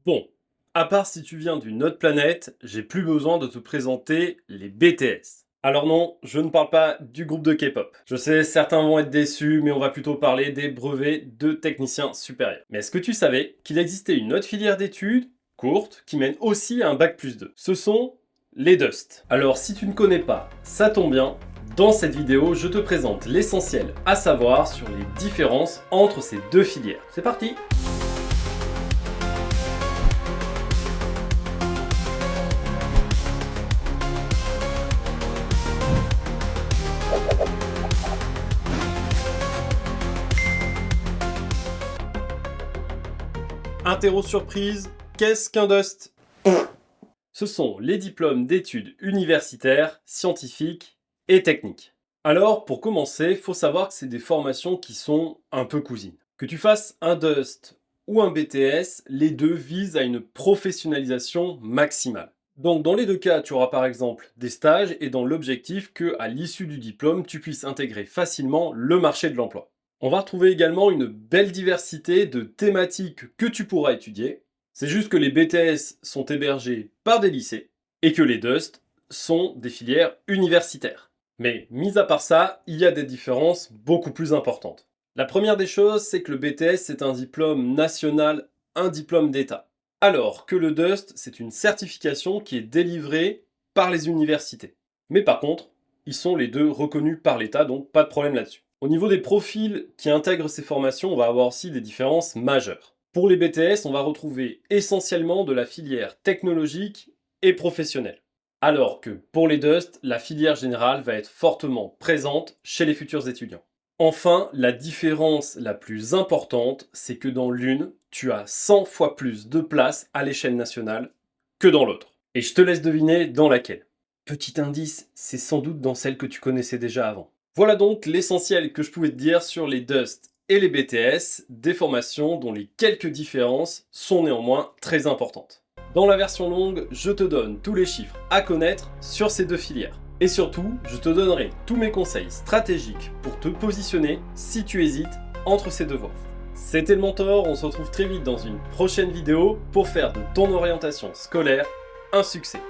Bon, à part si tu viens d'une autre planète, j'ai plus besoin de te présenter les BTS. Alors non, je ne parle pas du groupe de K-pop. Je sais, certains vont être déçus, mais on va plutôt parler des brevets de techniciens supérieurs. Mais est-ce que tu savais qu'il existait une autre filière d'études, courte, qui mène aussi à un bac+2? Ce sont les DUST. Alors si tu ne connais pas, ça tombe bien. Dans cette vidéo, je te présente l'essentiel à savoir sur les différences entre ces deux filières. C'est parti! Interro surprise, qu'est-ce qu'un DUST? Ce sont les diplômes d'études universitaires, scientifiques et techniques. Alors, pour commencer, il faut savoir que c'est des formations qui sont un peu cousines. Que tu fasses un DUST ou un BTS, les deux visent à une professionnalisation maximale. Donc dans les deux cas, tu auras par exemple des stages et dans l'objectif que, à l'issue du diplôme, tu puisses intégrer facilement le marché de l'emploi. On va retrouver également une belle diversité de thématiques que tu pourras étudier. C'est juste que les BTS sont hébergés par des lycées et que les DUST sont des filières universitaires. Mais mis à part ça, il y a des différences beaucoup plus importantes. La première des choses, c'est que le BTS c'est un diplôme national, un diplôme d'État. Alors que le DUST, c'est une certification qui est délivrée par les universités. Mais par contre, ils sont les deux reconnus par l'État, donc pas de problème là-dessus. Au niveau des profils qui intègrent ces formations, on va avoir aussi des différences majeures. Pour les BTS, on va retrouver essentiellement de la filière technologique et professionnelle. Alors que pour les DUST, la filière générale va être fortement présente chez les futurs étudiants. Enfin, la différence la plus importante, c'est que dans l'une, tu as 100 fois plus de places à l'échelle nationale que dans l'autre. Et je te laisse deviner dans laquelle. Petit indice, c'est sans doute dans celle que tu connaissais déjà avant. Voilà donc l'essentiel que je pouvais te dire sur les DUST et les BTS, des formations dont les quelques différences sont néanmoins très importantes. Dans la version longue, je te donne tous les chiffres à connaître sur ces deux filières. Et surtout, je te donnerai tous mes conseils stratégiques pour te positionner si tu hésites entre ces deux voies. C'était le Mentor, on se retrouve très vite dans une prochaine vidéo pour faire de ton orientation scolaire un succès.